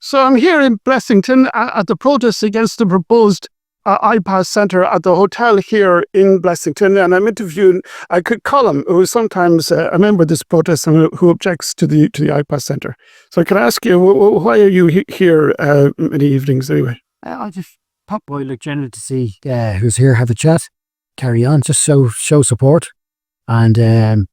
So I'm here in Blessington at the protest against the proposed IPAS centre at the hotel here in Blessington, and I'm interviewing Colm, who is sometimes a member of this protest and who objects to the IPAS centre. So can I ask you, why are you here in the evenings anyway? I just pop by like generally to see who's here, have a chat, carry on, just show support. And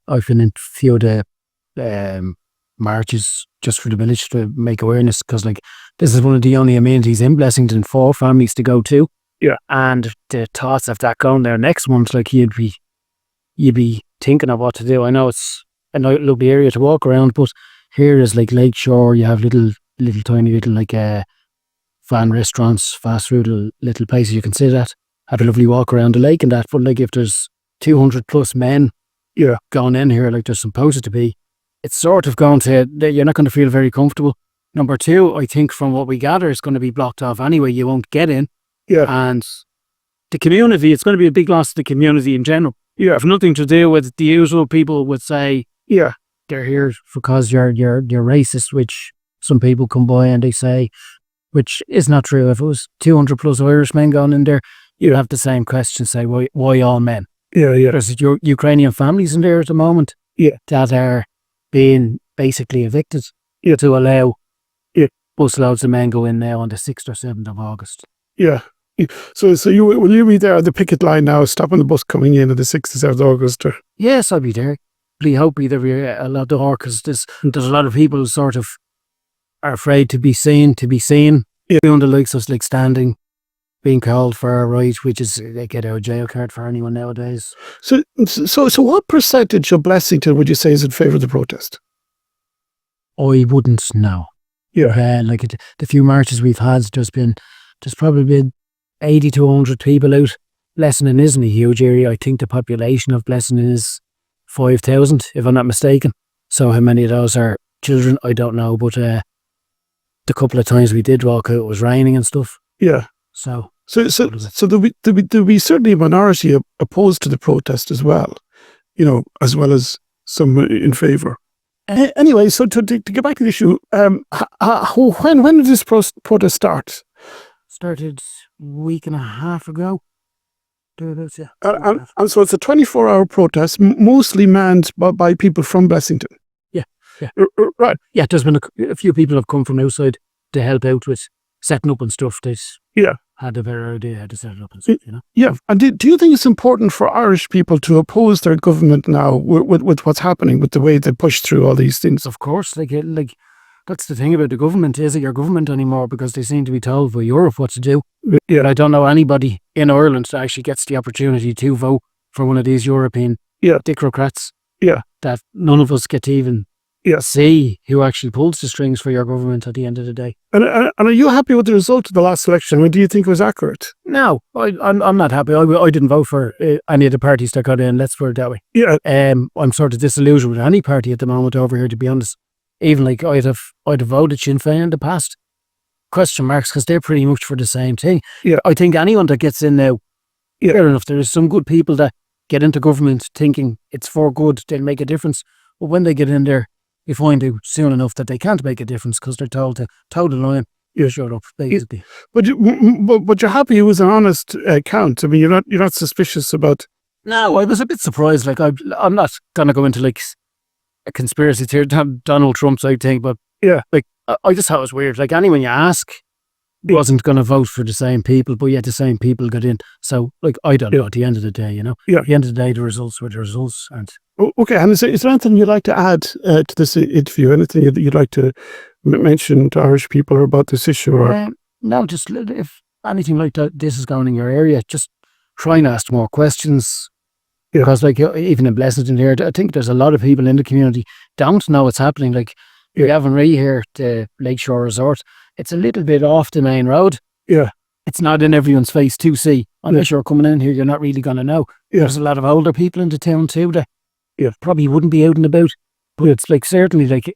I've been in a few of the marches just for the village to make awareness, because like this is one of the only amenities in Blessington for families to go to. Yeah. And the thoughts of that going there next month, like you'd be thinking of what to do. I know it's a lovely area to walk around, but here is like Lakeshore. You have little tiny like van restaurants, fast food, little places you can sit at, have a lovely walk around the lake and that. But like if there's 200 plus men going in here, like there's supposed to be, it's sort of going to, you're not going to feel very comfortable. Number two, I think from what we gather, it's going to be blocked off anyway. You won't get in. Yeah. And the community, it's going to be a big loss to the community in general. Yeah. It's nothing to do with the usual people would say, yeah, they're here because you're racist, which some people come by and they say, which is not true. If it was 200 plus Irish men going in there, you'd have the same question, say, why all men? Yeah, yeah. There's Ukrainian families in there at the moment that are being basically evicted to allow busloads of men go in now on the 6th or 7th of August. Yeah. So will you be there at the picket line now, stopping the bus coming in on the 6th or 7th of August? Or? Yes, I'll be there. I hope there'll be a lot more, because there's a lot of people who sort of are afraid to be seen. Yeah. Doing the likes of like standing, being called for a right, which is they get out jail card for anyone nowadays. So what percentage of Blessington would you say is in favour of the protest? I wouldn't know. Yeah. Like the few marches we've had, there's probably been 80 to 100 people out. Blessington isn't a huge area. I think the population of Blessington is 5,000, if I'm not mistaken. So how many of those are children, I don't know. But the couple of times we did walk out, it was raining and stuff. Yeah. So there'll be certainly a minority opposed to the protest as well, as well as some in favour. Anyway, so to get back to the issue, when did this protest start? Started a week and a half ago. And so it's a 24-hour protest, mostly manned by people from Blessington. Yeah. Right. Yeah, there's been a few people have come from outside to help out with setting up and stuff. They had a better idea how to set it up and stuff, Yeah. And do you think it's important for Irish people to oppose their government now with what's happening, with the way they push through all these things? Of course. Like that's the thing about the government. Is it your government anymore? Because they seem to be told by Europe what to do. Yeah. But I don't know anybody in Ireland that actually gets the opportunity to vote for one of these European dictocrats. Yeah. That none of us get to even see who actually pulls the strings for your government at the end of the day. And are you happy with the result of the last election? I mean, do you think it was accurate? No, I'm not happy. I didn't vote for any of the parties that got in. Let's put it that way. Yeah. I'm sort of disillusioned with any party at the moment over here, to be honest. Even like I'd have voted Sinn Féin in the past. Question marks, because they're pretty much for the same thing. Yeah. I think anyone that gets in now, fair enough. There is some good people that get into government thinking it's for good, they'll make a difference. But when they get in there, you find out soon enough that they can't make a difference, because they're told to toe the line. Shut up, basically. But you're happy it was an honest count. I mean, you're not suspicious about. No, I was a bit surprised. Like I'm not gonna go into like a conspiracy theory, Donald Trump type thing, but like I just thought it was weird. Like anyone you ask wasn't going to vote for the same people, but yet the same people got in. So like I don't know. At the end of the day, at the end of the day, the results were the results. And okay, and is there anything you'd like to add to this interview? Anything you'd like to mention to Irish people about this issue? Or? No, just if anything like that, this is going in your area, just try and ask more questions. Because like even in Blessington here, I think there's a lot of people in the community don't know what's happening. Like the Avon here, the Lakeshore Resort, it's a little bit off the main road. Yeah. It's not in everyone's face to see. Unless you're coming in here, you're not really going to know. Yeah. There's a lot of older people in the town too that probably wouldn't be out and about. But it's like certainly like,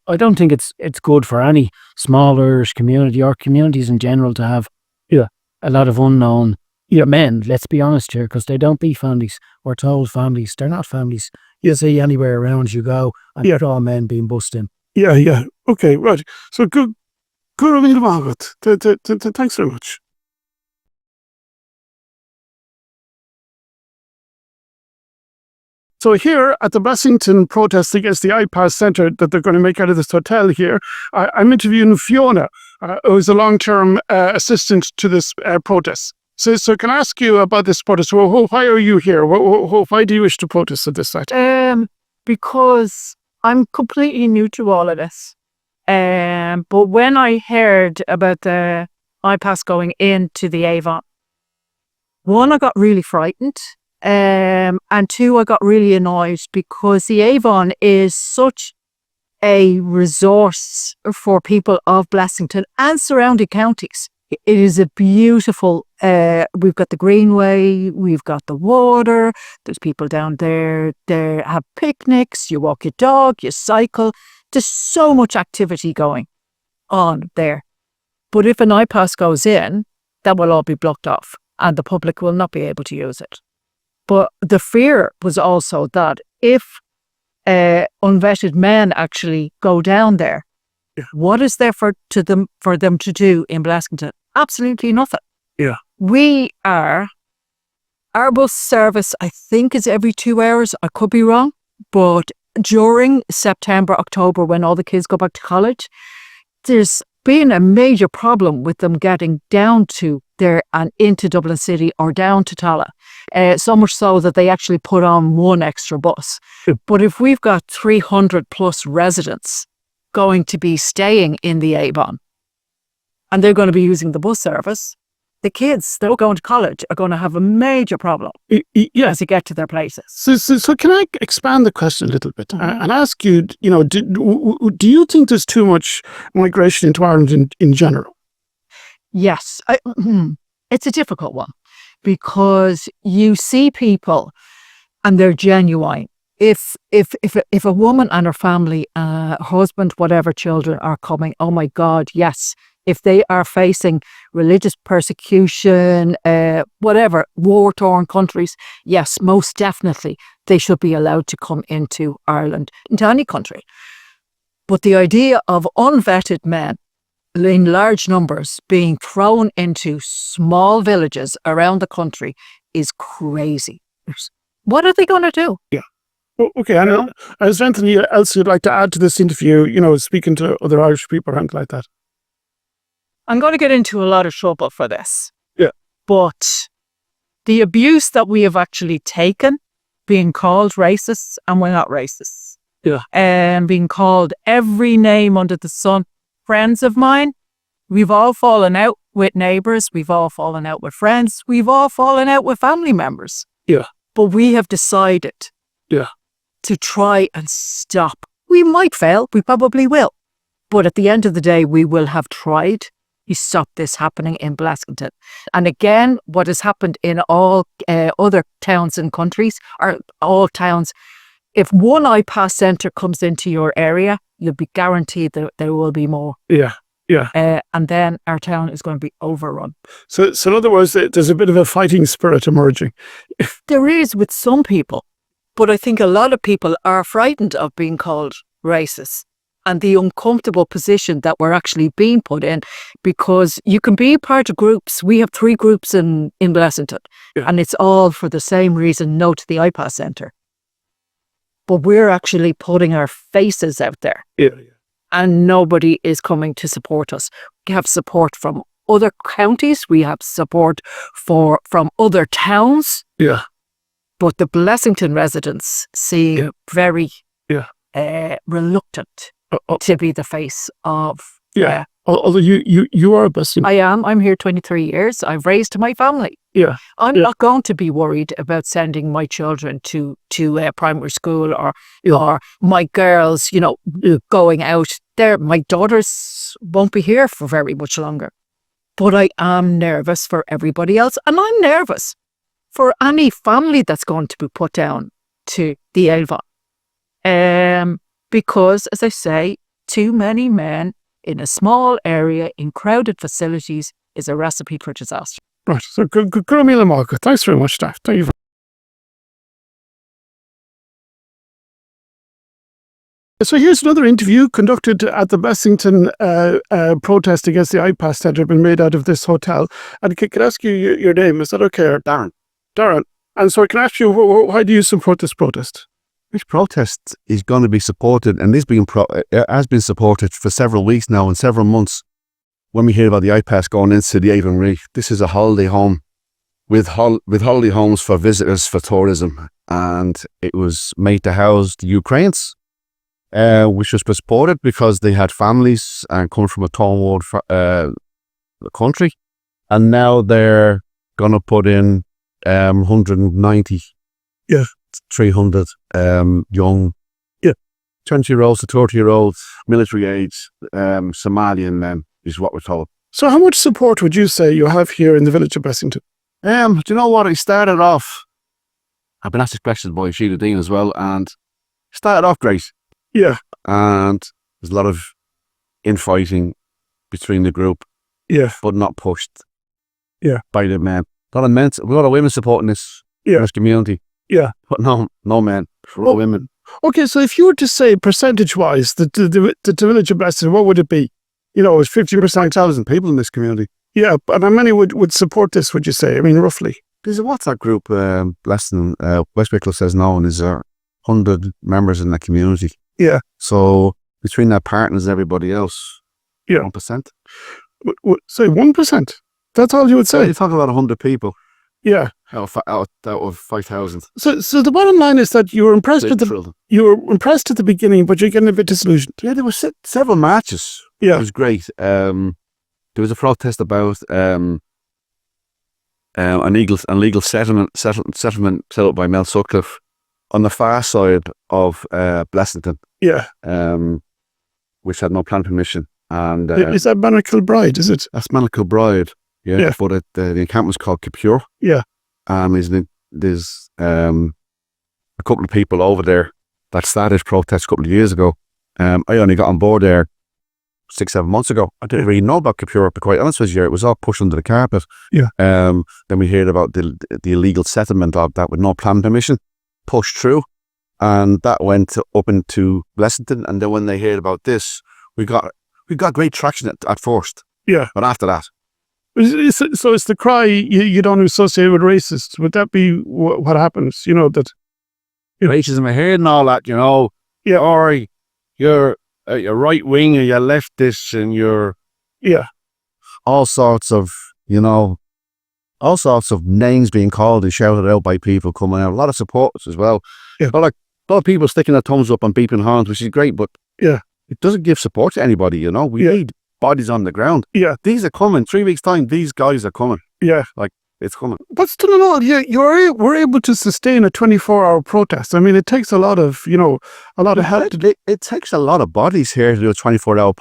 I don't think it's good for any small Irish community or communities in general to have a lot of unknown men, let's be honest here, because they don't be families. We're told families, they're not families. You see anywhere around you go, and they're all men being bussed in. Yeah. Okay, right. So good Gura míle mágat. Thanks very much. So here at the Blessington protest against the IPAS centre that they're going to make out of this hotel here, I'm interviewing Fiona, who's a long-term assistant to this protest. So can I ask you about this protest? Well, why are you here? Why do you wish to protest at this site? Because I'm completely new to all of this. But when I heard about the IPAS going into the Avon, one, I got really frightened. And two, I got really annoyed because the Avon is such a resource for people of Blessington and surrounding counties. It is a beautiful, we've got the greenway, we've got the water, there's people down there, they have picnics, you walk your dog, you cycle. There's so much activity going on there. But if an IPAS goes in, that will all be blocked off and the public will not be able to use it. But the fear was also that if unvetted men actually go down there, what is there for them to do in Blessington? Absolutely nothing. Yeah. Our bus service, I think, is every 2 hours. I could be wrong. But during September, October, when all the kids go back to college, there's been a major problem with them getting down to there and into Dublin City or down to Tala. So much so that they actually put on one extra bus. But if we've got 300 plus residents going to be staying in the Avon and they're going to be using the bus service, the kids that are going to college are going to have a major problem as they get to their places. So can I expand the question a little bit and ask you, do you think there's too much migration into Ireland in general? Yes, it's a difficult one because you see people and they're genuine. If a woman and her family, husband, whatever, children are coming, oh my God, yes. If they are facing religious persecution, whatever, war-torn countries, yes, most definitely they should be allowed to come into Ireland, into any country. But the idea of unvetted men in large numbers being thrown into small villages around the country is crazy. What are they going to do? Yeah. Well, okay. And is there anything else you'd like to add to this interview, speaking to other Irish people or anything like that? I'm going to get into a lot of trouble for this. Yeah. But the abuse that we have actually taken, being called racist, and we're not racist. Yeah. And being called every name under the sun. Friends of mine, we've all fallen out with neighbours, we've all fallen out with friends, we've all fallen out with family members. Yeah. But we have decided to try and stop. We might fail, we probably will. But at the end of the day, we will have tried to stop this happening in Blessington. And again, what has happened in all other towns and countries, or all towns, if one IPAS centre comes into your area, you'll be guaranteed that there will be more. Yeah. And then our town is going to be overrun. So in other words, there's a bit of a fighting spirit emerging. There is with some people, but I think a lot of people are frightened of being called racist and the uncomfortable position that we're actually being put in, because you can be part of groups. We have 3 groups in Blessington, and it's all for the same reason, no to the IPAS centre. But we're actually putting our faces out there. Yeah. And nobody is coming to support us. We have support from other counties. We have support from other towns. Yeah. But the Blessington residents seem very reluctant to be the face of. Yeah. Although you are a Blessington. I am. I'm here 23 years. I've raised my family. Yeah. I'm not going to be worried about sending my children to primary school or my girls, going out there. My daughters won't be here for very much longer. But I am nervous for everybody else. And I'm nervous for any family that's going to be put down to the Avon. Because, as I say, too many men in a small area in crowded facilities is a recipe for disaster. Right. So good míle mágat. Thanks very much, Dave. Thank you. So here's another interview conducted at the Blessington protest against the IPAS centre been made out of this hotel. And can I ask you your name? Is that okay? Darren. Darren. And so can I ask you, why do you support this protest? This protest is going to be supported, and has been supported for several weeks now and several months. When we hear about the IPAS going into the Avon Reef, this is a holiday home with holiday homes for visitors for tourism, and it was made to house the Ukrainians, which was supported because they had families and come from a third world country, and now they're going to put in 190, 300 young, 20-year-olds to 30-year-olds, military age, Somalian men, is what we're told. So how much support would you say you have here in the village of Blessington? Do you know what? I started off, I've been asked this question by Sheila Dean as well, and started off great. Yeah. And there's a lot of infighting between the group. Yeah. But not pushed. Yeah. By the men. A lot of women supporting this community. Yeah. But no men. A lot of women. Okay, so if you were to say percentage-wise, the village of Blessington, what would it be? You know, it's 50%. 5,000 people in this community. Yeah, but how many would support this, would you say? I mean, roughly. There's a WhatsApp group, Blessington, West Wicklow says no, and there's 100 members in that community. Yeah. So between our partners and everybody else, 1%. Say 1%? That's all you would say? You talk about 100 people. Yeah. Out of 5,000. So the bottom line is that you were impressed at the beginning, but you're getting a bit disillusioned. Yeah, there were several marches. Yeah. It was great. There was a protest about an illegal settlement set up by Mel Sutcliffe on the far side of Blessington. Yeah. Which had no planning permission. And is that Kilbride, is it? That's Kilbride. Yeah. But the encampment's called Capure. Yeah. There's a couple of people over there that started protest a couple of years ago. I only got on board there 6-7 months ago. I didn't really know about Capure, to be quite honest with you. It was all pushed under the carpet. Yeah. Then we heard about the illegal settlement of that with no planning permission, pushed through, and that went up into Blessington. And then when they heard about this, we got great traction at first. Yeah. But after that. So it's the cry you don't associate with racists. Would that be what happens? You know, that racism ahead and all that, you know. Yeah. Or you're right wing or you're leftist and you're all sorts of names being called and shouted out by people coming out. A lot of supporters as well. Yeah. A lot of people sticking their thumbs up and beeping horns, which is great, but it doesn't give support to anybody, you know. We need bodies on the ground. Yeah. These are coming. 3 weeks' time, these guys are coming. Yeah. Like, it's coming. But still in all, we're able to sustain a 24-hour protest. I mean, it takes a lot of, a lot of help. It takes a lot of bodies here to do a 24-hour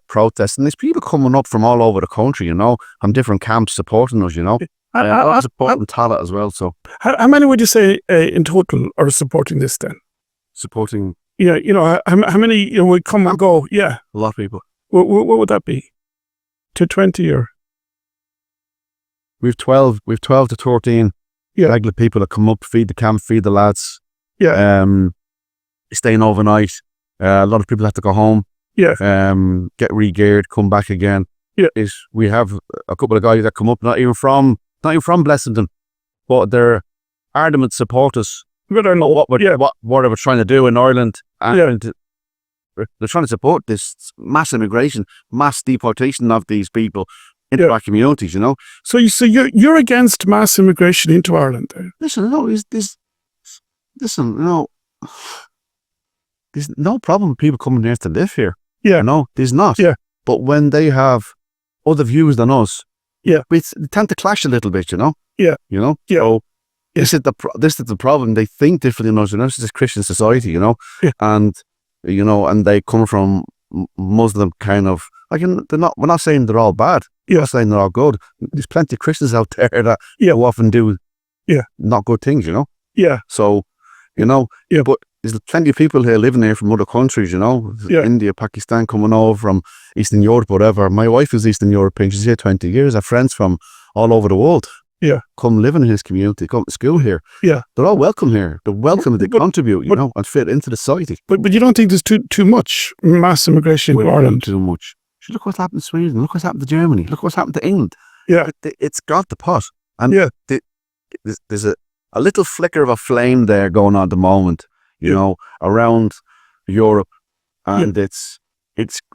protest. And there's people coming up from all over the country, from different camps supporting us, I supporting Tala as well, so. How many would you say in total are supporting this then? Supporting? Yeah, how many would come and go? Yeah. A lot of people. What would that be? To 20 or? We've 12 to 13 regular people that come up, feed the camp, feed the lads. Yeah. Staying overnight. A lot of people have to go home. Yeah. Get re-geared, come back again. Yeah. We have a couple of guys that come up, not even from Blessington, but they're ardent supporters. But I know what they were trying to do in Ireland. And they're trying to support this mass immigration, mass deportation of these people into our communities, So you're against mass immigration into Ireland? Listen, there's no problem with people coming here to live here. Yeah. There's not. Yeah. But when they have other views than us, we tend to clash a little bit, Yeah. Yeah. So this is the problem. They think differently than us. This is a Christian society, Yeah. And and they come from Muslim kind of. We're not saying they're all bad. We're not saying they're all good. There's plenty of Christians out there that who often do not good things, Yeah. So, but there's plenty of people here living here from other countries, India, Pakistan, coming over from Eastern Europe, whatever. My wife is Eastern European. She's here 20 years. I have friends from all over the world. Yeah. come live in his community, come to school here. Yeah. They're all welcome here. They're welcome to But- contribute, you know, and fit into the society. But you don't think there's too much mass immigration to Ireland? Too much. Look what's happened to Sweden. Look what's happened to Germany. Look what's happened to England. Yeah. It's got the pot. And Yeah. there's a little flicker of a flame there going on at the moment, you Yeah. know, around Europe. And it's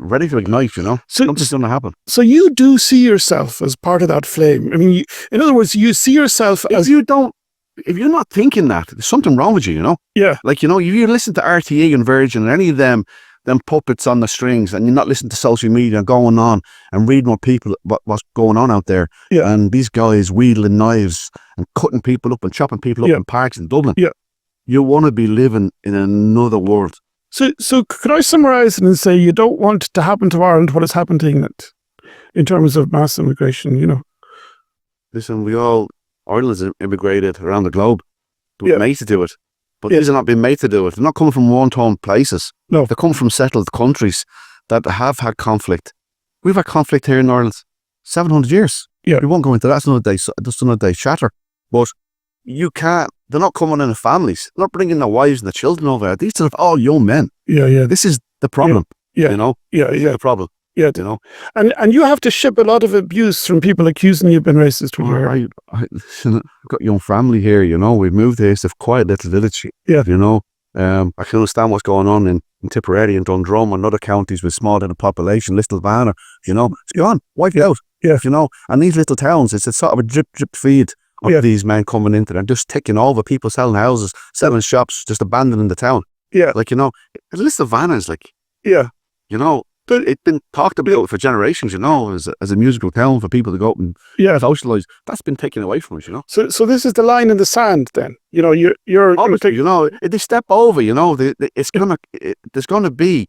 ready to ignite, you know. Something's going to happen. So you do see yourself as part of that flame. I mean, in other words, you see yourself as... If you're not thinking that, there's something wrong with you, you know. Yeah. Like, you know, if you listen to RTE and Virgin and any of them puppets on the strings, and you're not listening to social media and going on and reading what's going on out there. Yeah. And these guys wielding knives and cutting people up and chopping people up in parks in Dublin. Yeah. You want to be living in another world. So could I summarize it and say you don't want to happen to Ireland what has happened to England in terms of mass immigration, you know? Listen, Ireland's immigrated around the globe. They were Yeah. made to do it. But Yeah. these are not being made to do it. They're not coming from one-ton places. No. They come from settled countries that have had conflict. We've had conflict here in Ireland 700 years. Yeah. We won't go into that. That's another day chatter. But you can't, they're not coming in families. They're not bringing their wives and their children over there. These are all young men. Yeah. This is the problem. Yeah. You know? Yeah. This is the problem. Yeah. You know? And you have to ship a lot of abuse from people accusing you of being racist. Listen, I've got a young family here, you know. We've moved here. It's a quiet little village. Yeah. You know? I can understand what's going on in Tipperary and Dundrum and other counties with small little population, Listlvanna, you know. It's gone. Wipe it out. Yeah. You know? And these little towns, it's a sort of a drip feed of these men coming into there, just taking over, people selling houses, selling shops, just abandoning the town. Yeah. Like, you know, Listlvanna is like, Yeah. you know, it's been talked about for generations, you know, as a musical town for people to go up and Yeah. socialise. That's been taken away from us, you know. So this is the line in the sand then. You know, you're Obviously, you know, if they step over, you know, there's going to be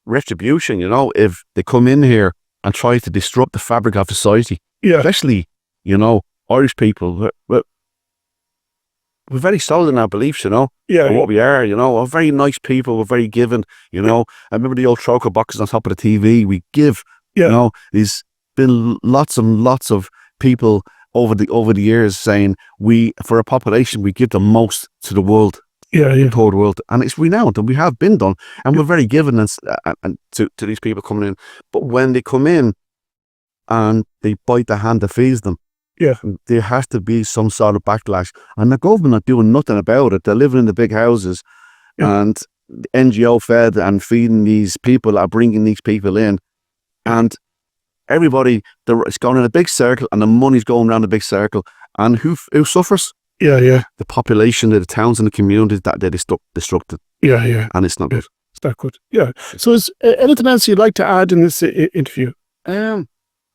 retribution, you know, if they come in here and try to disrupt the fabric of society. Yeah. Especially, you know, Irish people. We're very solid in our beliefs, you know, Yeah. and what we are, you know. We're very nice people. We're very giving, you know. I remember the old troker boxes on top of the TV. We give, Yeah. you know. There's been lots and lots of people over the years saying for a population, we give the most to the world, Yeah. the third world, and it's renowned, and we have been done, and we're very giving and to these people coming in. But when they come in and they bite the hand that feeds them, Yeah. there has to be some sort of backlash, and the government are doing nothing about it. They're living in the big houses, and the NGO fed and feeding these people are bringing these people in, and everybody, it's going in a big circle, and the money's going around the big circle, and who suffers? Yeah. The population, the towns and the communities that they destructed, Yeah. and it's not good. It's not good. Yeah. So is anything else you'd like to add in this interview?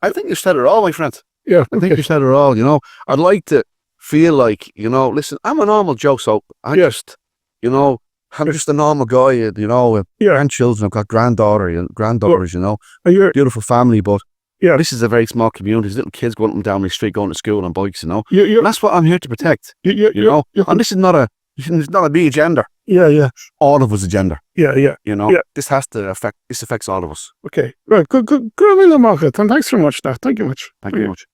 I think you said it all, my friend. Yeah. I think you said it all, you know. I'd like to feel like, you know, listen, I'm a normal Joe, so I'm just a normal guy, you know, with grandchildren. I've got granddaughters, you know, beautiful family, but this is a very small community. There's little kids going up and down the street, going to school on bikes, you know. And that's what I'm here to protect, you know. And this is not a me agenda. Yeah. All of us agenda. Yeah. You know, Yeah. this affects all of us. Okay. Right. Good. Thanks very much. Thank you much. Thank you very much.